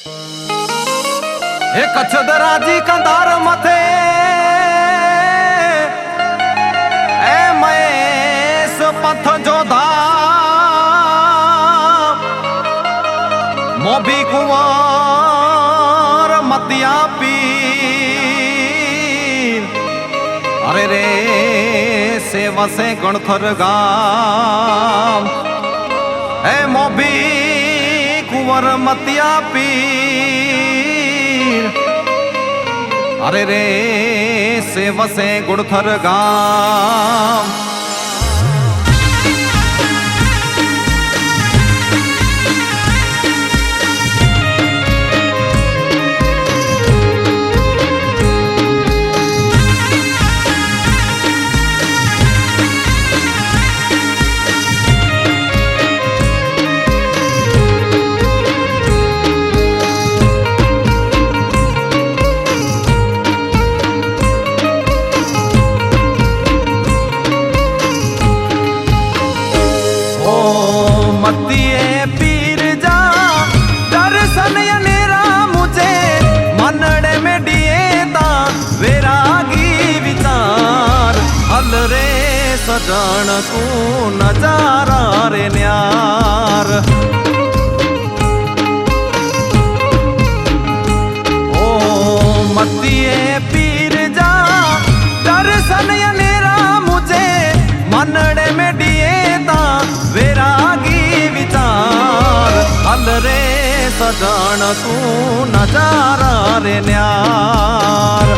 એ કચ્છ દરાજી કંધાર મથે એ મહેશ પથ જોધા મોભી કુંવર મતિયા પીર અરે રે સેવસે ગણખર ગામ એ મોભી કુંવર મતિયા પીર અરે રે સેવસે ગુણખર ગામ मतिए पीर जा दर्शन नेरा मुझे मनड़े में डिएता वेरागी विचार हल रे सजन तू नजारा रे न्यार ओ मतिए पीर जा दर्शन नेरा मुझे मनड़े में डिएता वेरागी हल रे सजन तू नजारा रे न्यार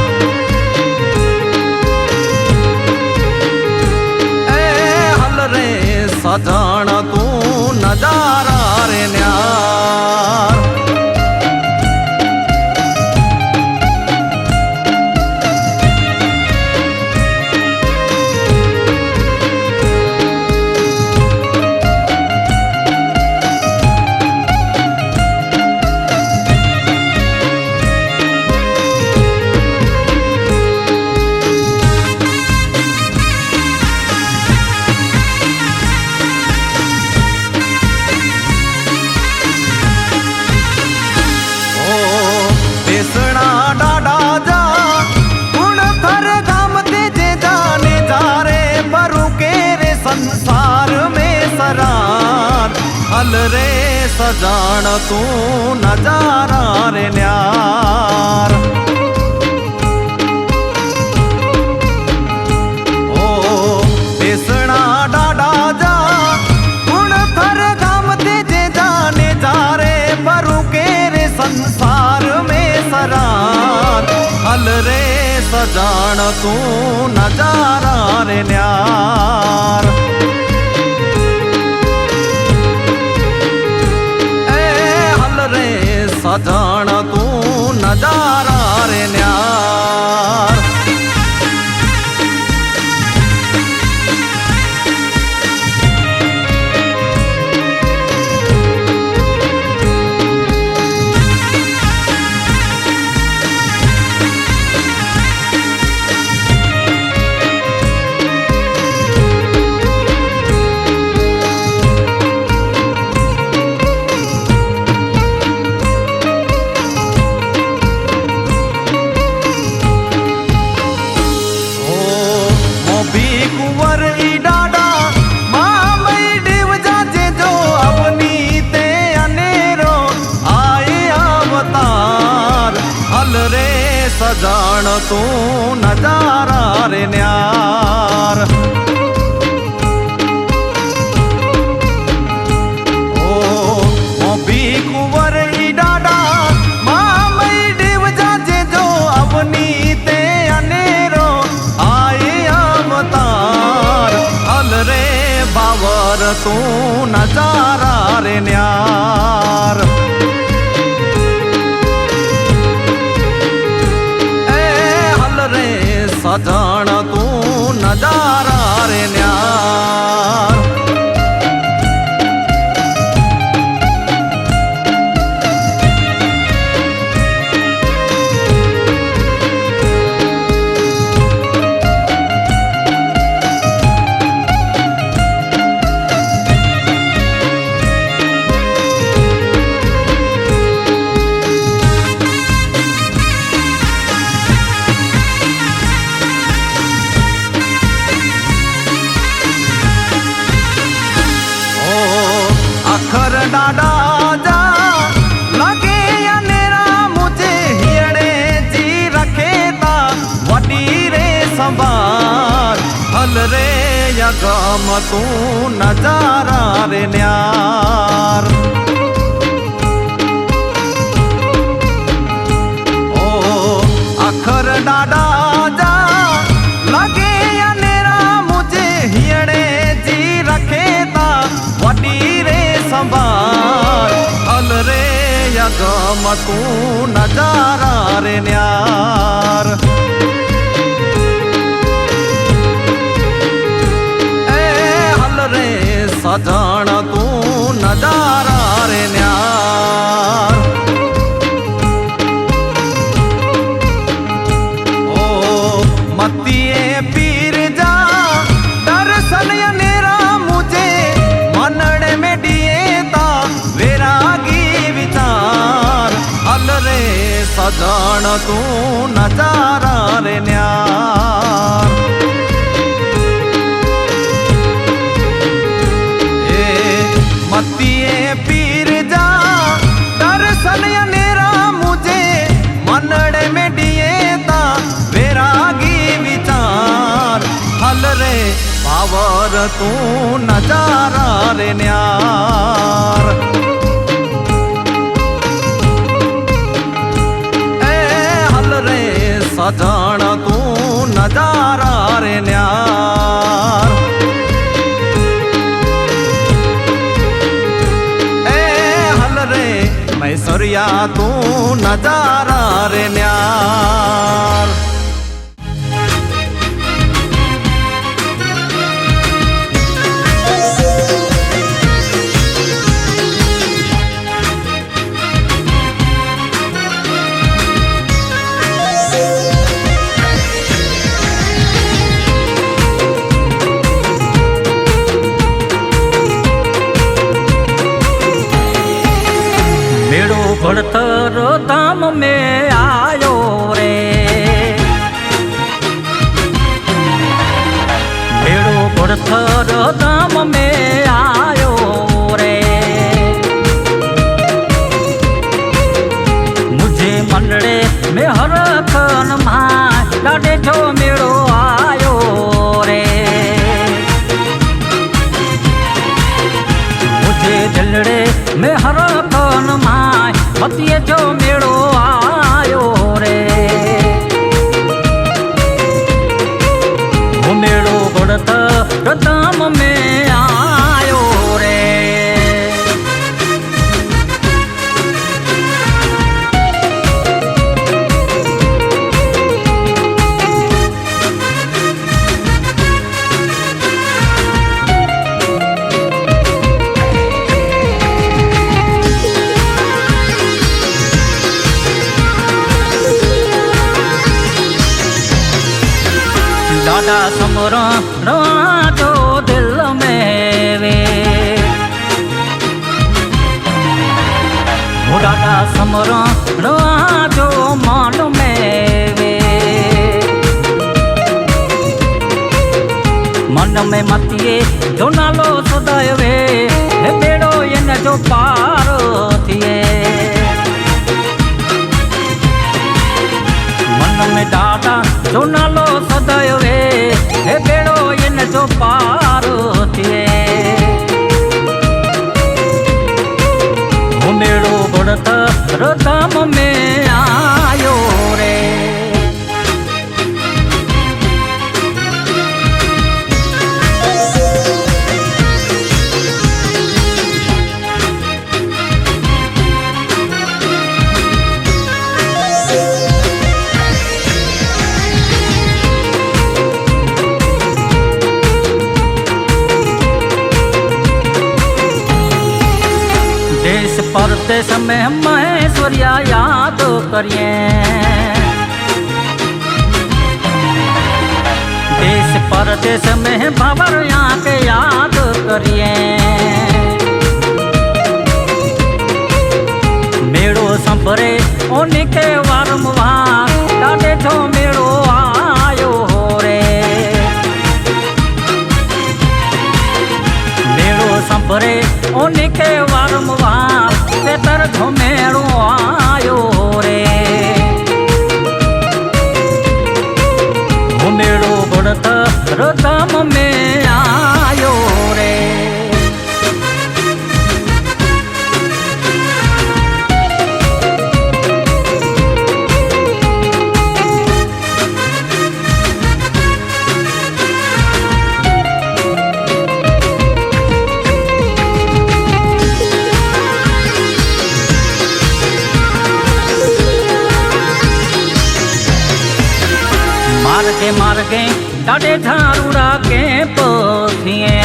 ए हल रे सजन तू नजारा रे न्यार संसार में सरार हल रे सजान तू नजारा रे न्यार ओ बेसना डाडा जा गुण थर गाम तेजे जाने जा रे परू के रे संसार में सरार हल रे सजान तू नजारा रे न्यार सजान तू नजारा रे न्यार सजान तू नजारा रे न्यार ओ मोबी कुंवर डाडा मामई डिव जाजे जो अवनी ते अनेरो आए अवतार हल रे बावर तू नजारा रे न्यार सजान तू नजारा रे न्यार ગમતું નજારા રે ન્યાર ઓ અખર ડાડા જા લગે અનેરા મુજે હિયડે જી રખેતા વડી રે સંભાળ અલ રે ગમતું નજારા રે ન્યાર સજણ તું નજારા રે ન્યાર ઓ મતીએ પીર જા દર્શન નેરા મુજે મનડે મેડીએ તા વેરાગી વિચાર અલ રે સજણ તું નજારા રે ન્યાર મતીએ પીર જા દર્શન નેરા મુજે મનડે મેડીએ તા વેરાગી વિચાર હલ રે પાવર તું નજારા રે ન્યાર એ હલ રે સજણ તું નજારા રે ન્યાર मैसरिया तू नजारा रे न्यार भड़थर धाम में आयो रे भेड़ो भड़थर धाम में आयो रे मुझे मनड़े में हरखन मां डाडे जो मेड़ो आयो रे मुझे दिलड़े में हरखन मां मतीए जो मेड़ो आयो रे वो मेड़ो बढ़त धाम में आयो रे डाडा समरण जो दिल में वे वो डाडा समरण जो मन में वे मन में मतिए जो नालो सदाय वे हे बेड़ो इन जो पार थिए मन में डाडा जो नालो सदाय वे हे बेड़ो इन जो पार थिए वो मेड़ो बढ़त धाम में आयो रे परदेश में महेश्वरिया याद करिए देश परदेश में बाबरिया के याद करिए मेड़ो संभरे उनके वारंवार डाडे जो मेड़ो आयो रे मेड़ो संभरे उनके वारंवार तेतर घुमेड़ो आयो रे घुमेड़ो बढ़त धाम में आ लगे ॾाढे झारूड़ा के पोथिए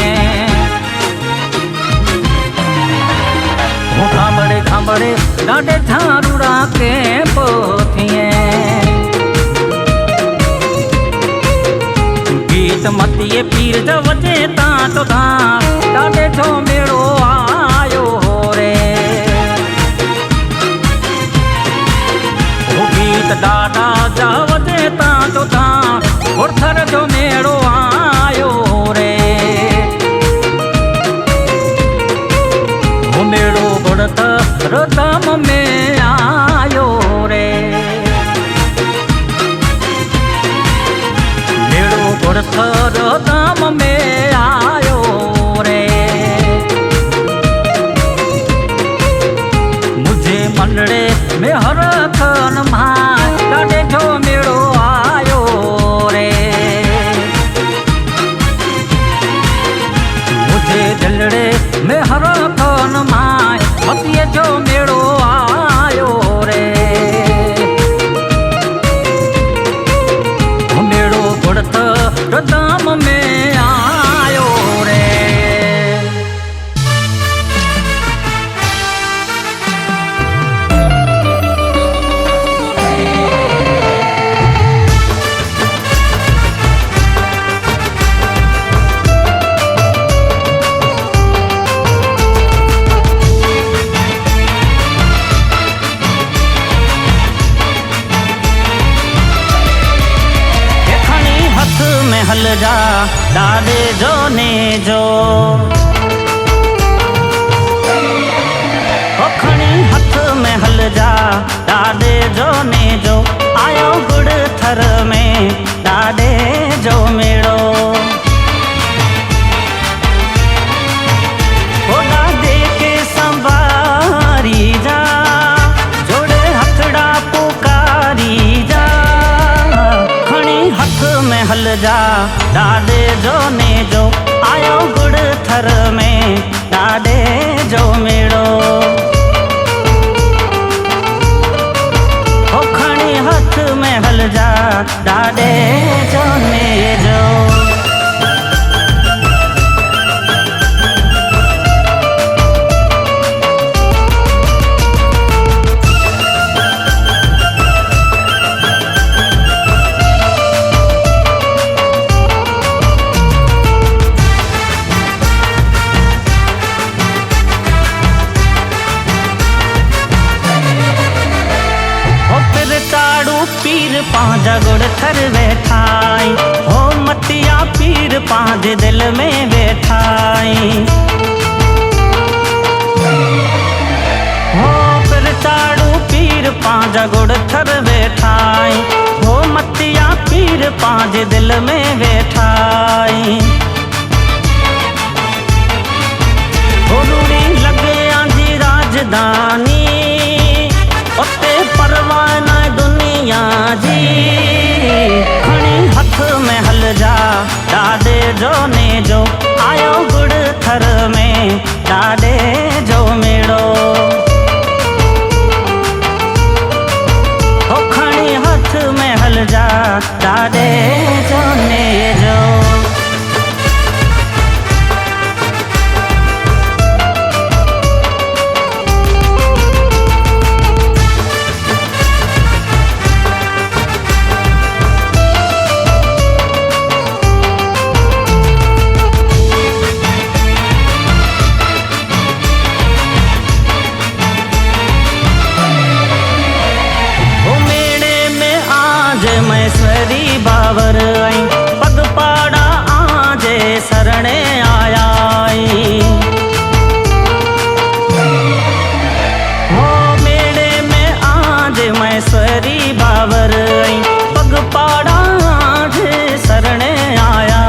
खांबड़े खांबड़े ॾाढे झारूड़ा के पोथिए गीत मतिए पीर जो वजे तां तो तां ॾाढे जो मेड़ो आयो रे वो गीत ॾाढा जा वजे तां तो तां उर्थर जो मेड़ो आयो रे वो मेड़ो गुड़थर धाम में आयो रे गुड़थर धाम में आयो रे मुझे मंडड़े में हर खन मां ॾाढे जो मेड़ो आयो रे मुझे दिलड़े में हर खन मां मतीअ जो मेड़ो आयो रे मेड़ो गुड़थर धाम में आयो रे हल जा ॾाढे जो ने जो खणी हथ में हल जा ॾाढे जो ने जो आयो गुड़थर में ॾाढे जो मेड़ो ॾाढे के संभारी जा जोड़े हथड़ा पुकारी जा खणी हथ में हल जा ॾाढे जो ने जो आयो गुड़थर में ॾाढे जो मेड़ो हो खणी हथ में हल जा ॾाढे जो ने जो पीर पांजा गुड़थर बैठाई हो मतिया पीर पांज दिल में बैठाई हो फिर चाड़ू पीर पांजा गुड़थर बैठाई हो मतिया पीर पांज दिल में बैठाई हो रूड़ी लगे आंजी राजधानी उते परवाना दुनिया जी खणी हथ में हल जा ॾाढे जो ने जो आयो गुड़थर में ॾाढे जो मेड़ो हो खणी हथ में हल जा ॾाढे जो ने जो महेश्वरी बावर आई पग पाड़ा आजे सरणे आया हो मेड़े में आजे महेश्वरी बावर आई पग पाड़ा आजे सरणे आया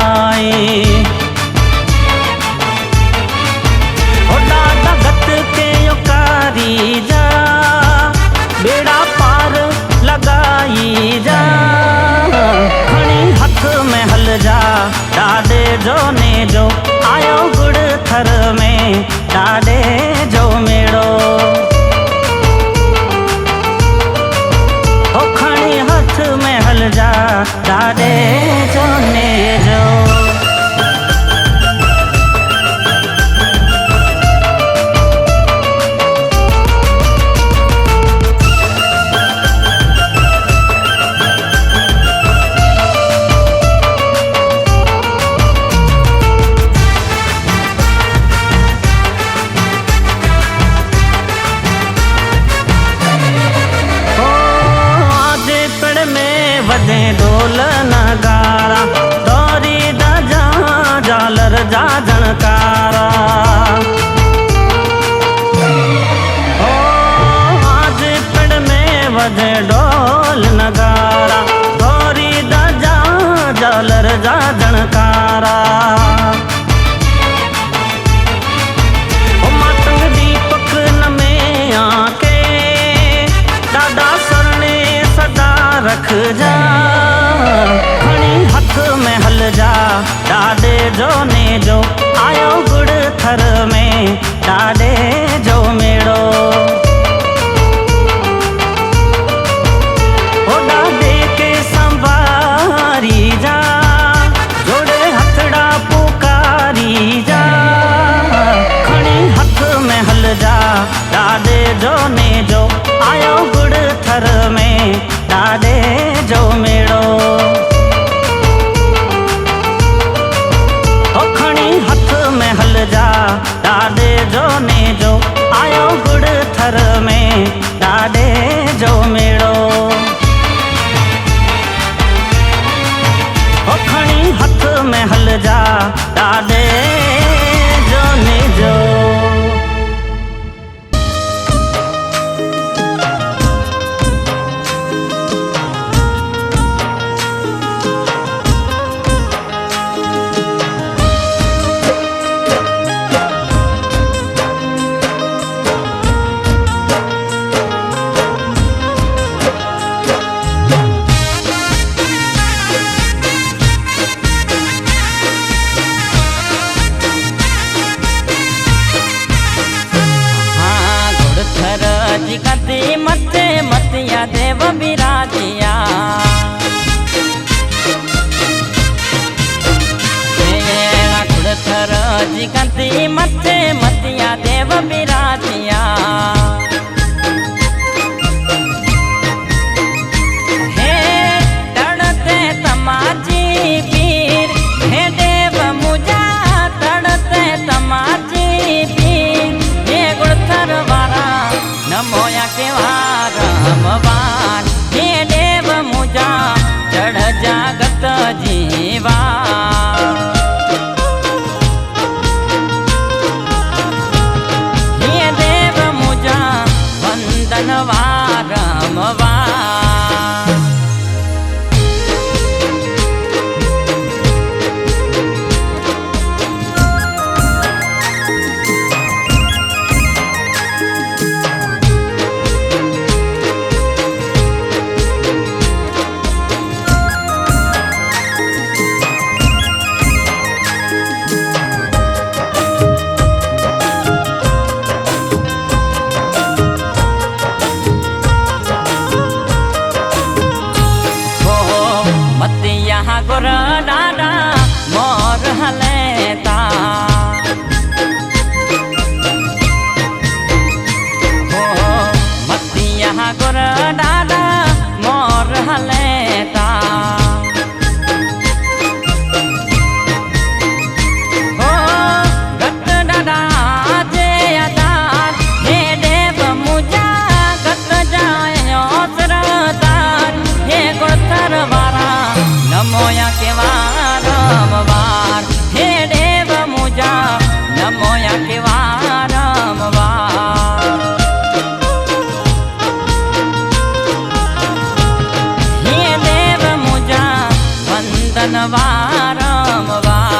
हो ॾाढा गत के योकारी जा बेड़ा पार लगाई जा खणी हथ में हल जा ॾाढे जो ने जो आयो गुड़थर में ॾाढे जो मेड़ो हो खणी हथ में हल जा ॾाढे जो वजे ढोल नगारा, दौरी दजा झालर जा झणकारा। ओ आज पिंड में वजे ढोल नगारा, दौरी दजा झालर जा झणकारा। मातंग दीपक न में आके दादा सरने सदा रख जा, खणी हथ में हल जा डाडे जो ने जो आयो गुड़ थर में डाडे जो मेड़ो। ओ डाडे के संवारी जा, जोड़े हथड़ा पुकारी जा, खणी हथ में हल जा डाडे जो ने जो आयो गुड़ थर में डाडे जो मेड़ो। ओ खणी हथ में हल जा डाडे जो ने जो आयो गुड़ थर में डाडे जो मेड़ो। ओ खणी हथ में हल जा डाडे जो ने जो। गति मते मतिया देव बिराजिया, थर जी गति मते मतिया देव बिराजिया। हे तड़ते तमाची पीर, हे देव मुझा तड़ते तमाची पीर, हे गुड़थर वारा नमोया के वारमवार, हे देव मुझा चढ़ जागत जीवा। हे देव मुझा वंदन वारमवार। गुर डाडा मोर हलेता, हो मतिया गुर डाडा मोर हलेता। हो गट डाडा जे अदार, हे देव मुझा गट जायो सरदार, हे गुड़थर वारा नमोया के वारमवार, हे देव मुझा नमोया के वारमवार। हे देव मुझा वंदन वारमवार।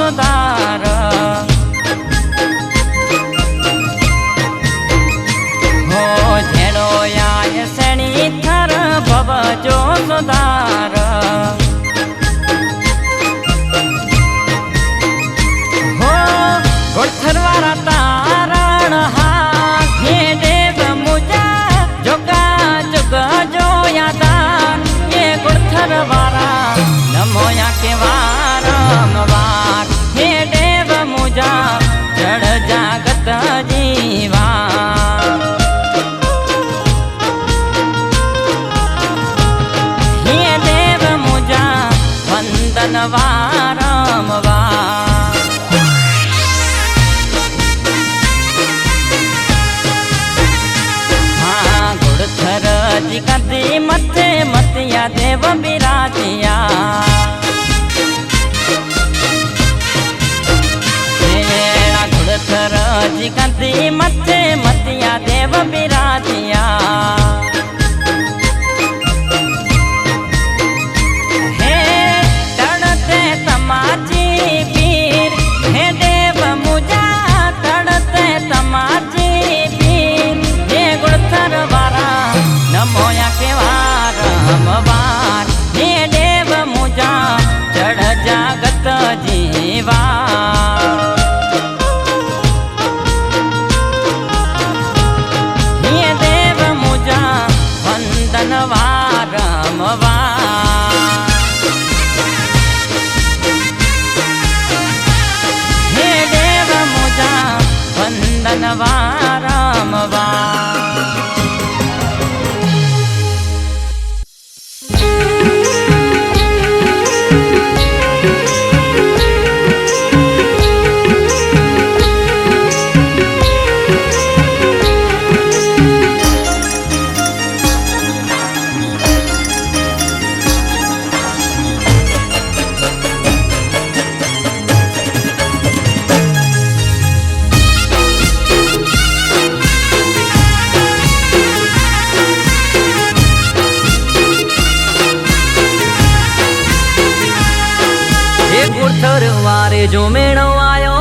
सुधार हो झेड़ो आय सणी थर भव जो सुधार हो गुड़थरवारा तारण हा हे देव मुजा जोगा जुग जो यादान ये गुड़थरवारा नमोया के वारम वार हे देव मुजा जड़ जागत जीवा हे देव मुजा वंदन वारम वार गुड़थर जी कदी मथे मतिया देव बिराजिया गुड़थर जी कदी मथे मतिया देव बिराजिया हे तड़ते तमाची पीर हे देव मुजा तड़ते तमाची पीर हे गुड़थर वारा नमोया के वारम वार हे देव मुजा जड़ जागत जीवा हे देव मुजा वंदन वारम वार हे देव मुजा वंदन वारम वार वारे जो मेणो आयो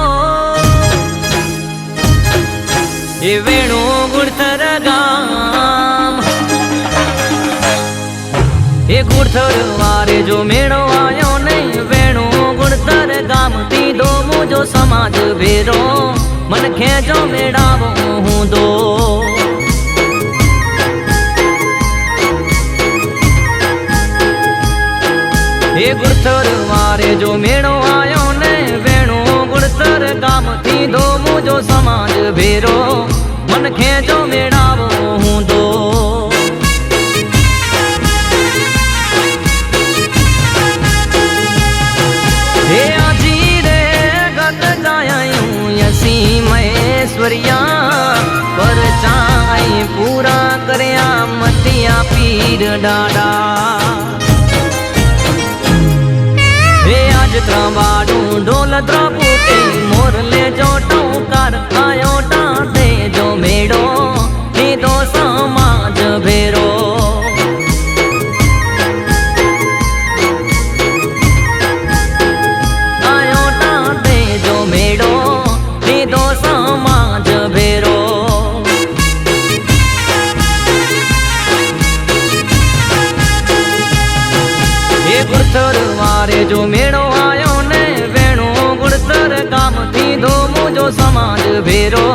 ये वेणु गुड़थर गाम ये गुड़थर वारे जो मेणो आयो नहीं वेणु गुड़थर गाम थी दो मुझो समाज भेरो मन खे जो मेड़ावो हूँ दो ये गुड़थर वारे जो मेणो आयो ने वेणु गुड़थर गाम थी दो मुझो समाज भेरो मन खे जो मेड़ावो हूँ दो हे आजी रे गत जायूं यसी महेश्वरिया पर चाई पूरा करया मतिया पीर डाडा आज त्रवाड़ू ढोल द्रपूटे मोर ले जो टोकर आयो टाटे जो मेड़ो हे दो समाज भेरो आयो टाटे जो मेड़ो हे दो समाज भेरो हे गुड़थर वारे जो मेड़ो थी दो मुझो समाज भेरो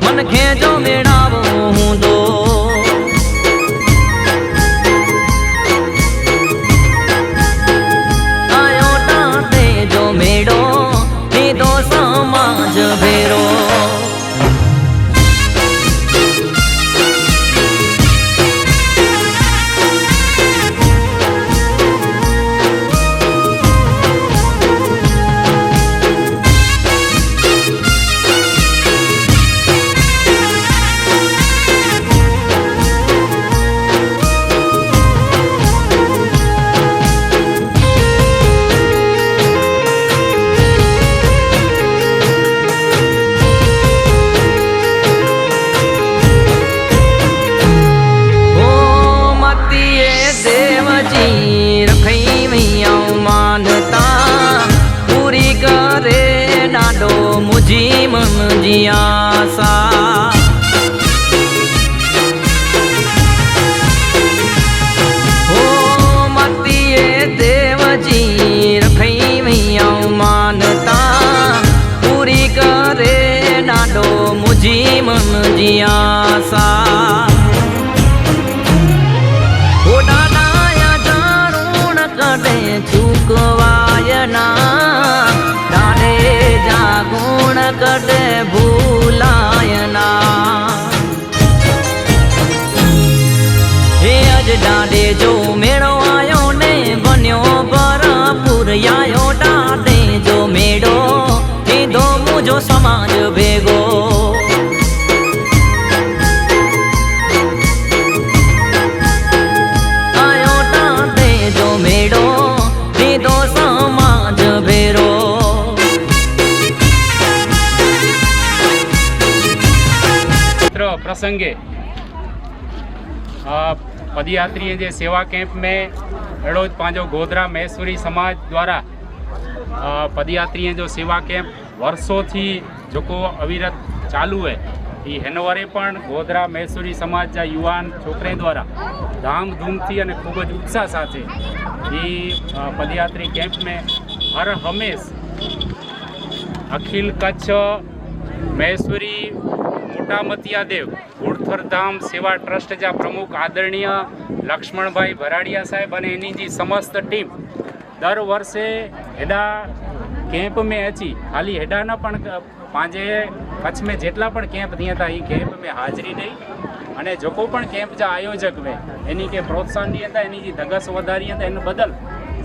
मन खे जो मेड़ावो हूँ दो आयो टाटे जो मेड़ो थी दो समाज भेरो जियासा हो मतिए देवजी रखई मैया मानता पूरी करे नाडो मुझी मन जियासा ओ दादाया जारूण कदे चूकवायना दादे जागुण कदे भूलायना हे अज दादे जो मेड़ो आयो ने बन्यो भरपूर आयो दादे जो मेड़ो थींदो मुझो समाज भेगो आयो दादे जो मेड़ो थींदो समाज भेरो प्रसंगे पदयात्री जे सेवा कैंप में अड़ो पांजो गोधरा महेश्वरी समाज द्वारा पदयात्री जो सेवा कैंप वर्षों थी जो अविरत चालू है ये हेनवरे पण गोधरा महेश्वरी समाज जा युवान छोकरे द्वारा धामधूम थी अने खूब ज उत्साह साथे ये पदयात्री कैंप में हर हमेश अखिल कच्छ महेश्वरी मोटा मतियादेव गुड़थर धाम सेवा ट्रस्ट जा प्रमुख आदरणीय लक्ष्मण भाई भराड़िया साहेब अने एनी जी समस्त टीम दर वर्षे हेडा कैंप में अची खाली हेडा न पण पांजे कच्छ में जेटला पण कैंप थिया था ई कैंप में हाजरी दी अने जोको पण कैंप जा आयोजक वे एनी के प्रोत्साहन दिया था एनी जी धगस वधारी था एन बदल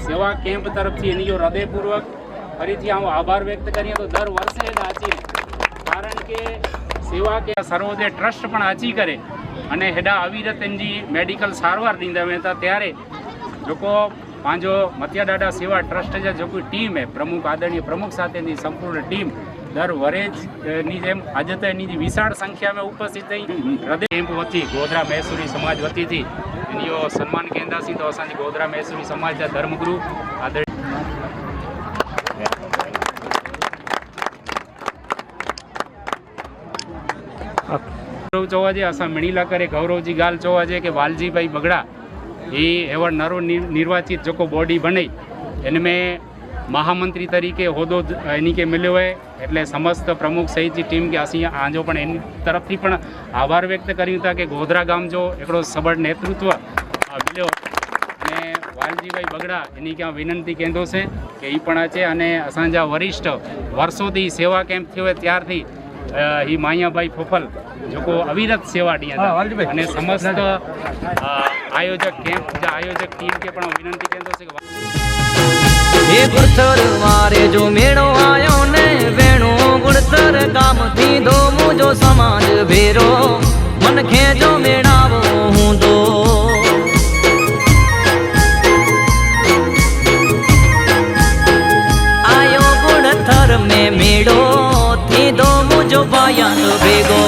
सेवा कैंप तरफ थी एनी जो हृदयपूर्वक फरीथी हूँ आभार व्यक्त करिए तो दर वर्षे हेडा अची कारण के सेवा के सर्वोदय ट्रस्ट पण अची करे अने हेडा अविरत इनजी मेडिकल सारवार दींदा वेता त्यारे जोको पांजो मतिया डाडा सेवा ट्रस्ट जा जो कोई टीम है प्रमुख आदरणीय प्रमुख साथे संपूर्ण टीम दर वरेज नी जेम आज तो एनी विशाल संख्या में उपस्थित थी हृदय कैंप वती गोधरा महेश्वरी समाज वती थी एनियो सन्मान केंदासी तो असांजी गोधरा महेश्वरी समाज जा धर्मगुरु आदरणीय गौरव चौहाजे असां मिणीला करे गौरव जी गाल चौहाजे कि वालजी भाई बगड़ा ये एवं नरो निर्वाचित जो बॉडी बनी इनमें महामंत्री तरीके होदो एनी के मिलो है एटले समस्त प्रमुख सहित जी टीम के असी आजो पण एनी तरफ थी पण आभार व्यक्त कर्युं था कि गोधरा गाम जो एकड़ो सबळ नेतृत्व मिलो अने वालजी भाई बगड़ा एनी क्या विनंती केंदो छे कि ई पण अचे अने असांजा वरिष्ठ वर्षोथी सेवा कैंप थयो है त्यारथी ही मायाभाई फोफल जो अविरत सेवा दिया अने समस्त आयोजक कैंप आयोजक टीम के पण विनंती केंदो छे हे गुड़थर वारे जो मेड़ो आयो ने वेणु गुड़थर काम थी दो मुझो समाज भेरो मन खे जो मेड़ावो हूं दो आयो गुड़थर में मेड़ो थी दो मुझो बायान भेगो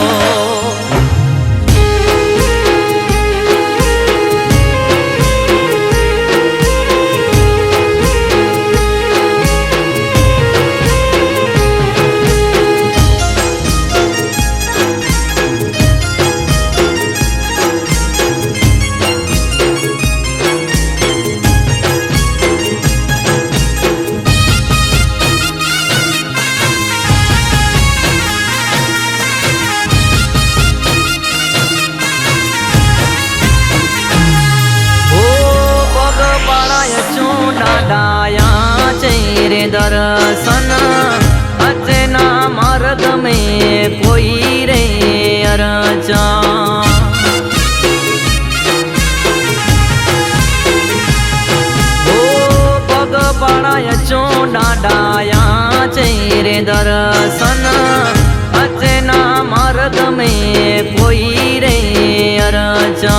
दर्शन अचना मार्ग में कोई रे अरचा ओ पग पड़ाय चोड़ा डाया चेरे दर्शन अचना मार्ग में कोई रे अरचा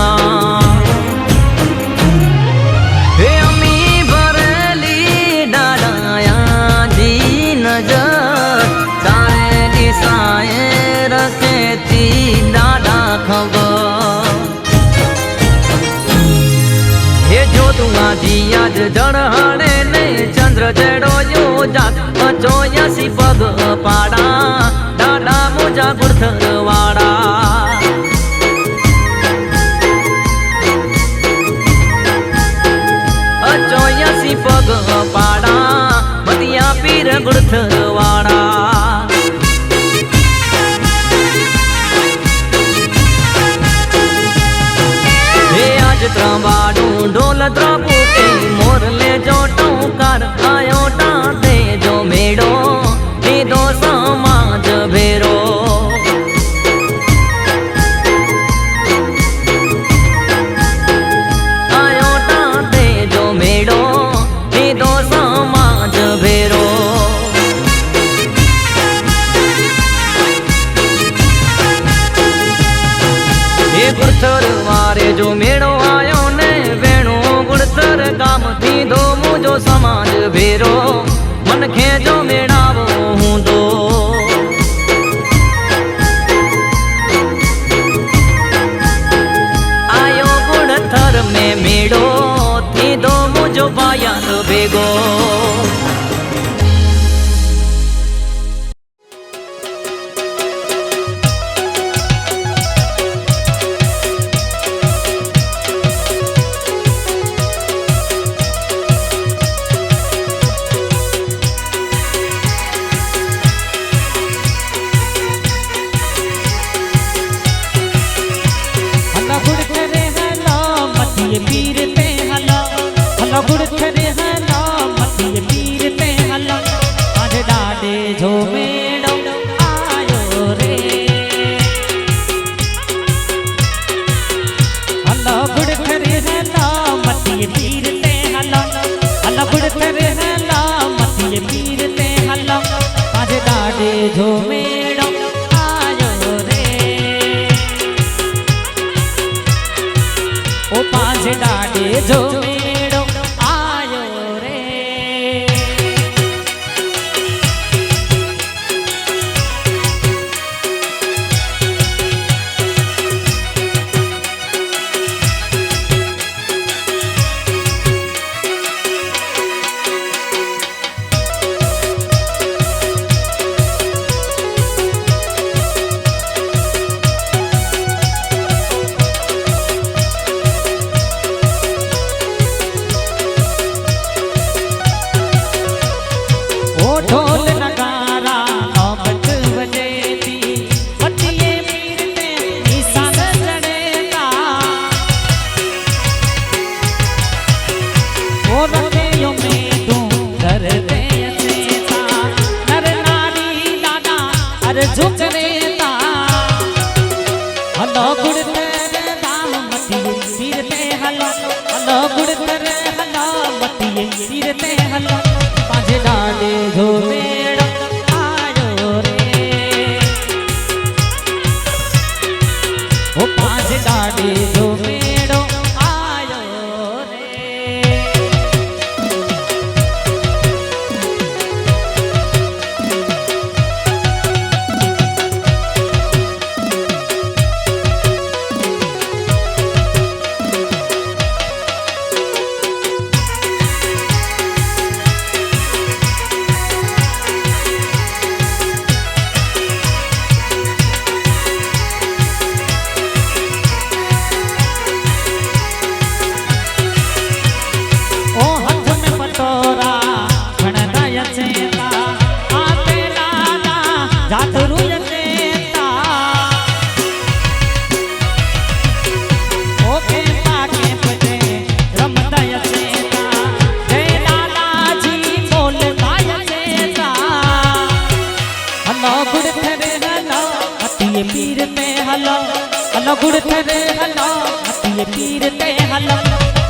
आज जड़हणे ने चंद्र जड़ो यो जात अचो यसी पग पाड़ा जो समाज भेरो मन खे जो मेड़ावो हूंदो। आयो गुण थर में मेड़ो थींदो मुंहिंजो बायात भेगो। पीर ते हला हला गुड़ करे हला मती पीर ते हला आज डाडे जो मेड़ो आयो रे। हला गुड़ करे हला मती पीर ते हला हला गुड़ करे हला मती पीर ते हला आज डाडे जो मेड़ो आयो रे। ओ पांच डाडे जो मेड़ो आयो रे। ढोल नगारा नौबत बजे थी मटिए पीर ते निशान चढ़ेगा। ओ रखेयो में तू घर ते असेता नर नारी दादा अर झुकरेता। हलो गुड़ तेरे दाम मटिए पीर ते हलो हलो गुड़ तेरे हलो मटिए पीर ते हलो पांच डाडे जो मेड़ो आयो रे। ओ पांच डाडे जो मेड़ो आयो रे। ओ हाथ में पटोरा खणदा यचेता आते लाला जातरू यचेता। ओ के पाके पटे रमदा यचेता जय लाला जी बोलता यचेता। हलो गुड़ थरे हलो अतिये पीर ते हलो हलो गुड़ थरे हलो अतिये पीर ते हलो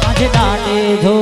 आज डाडे जो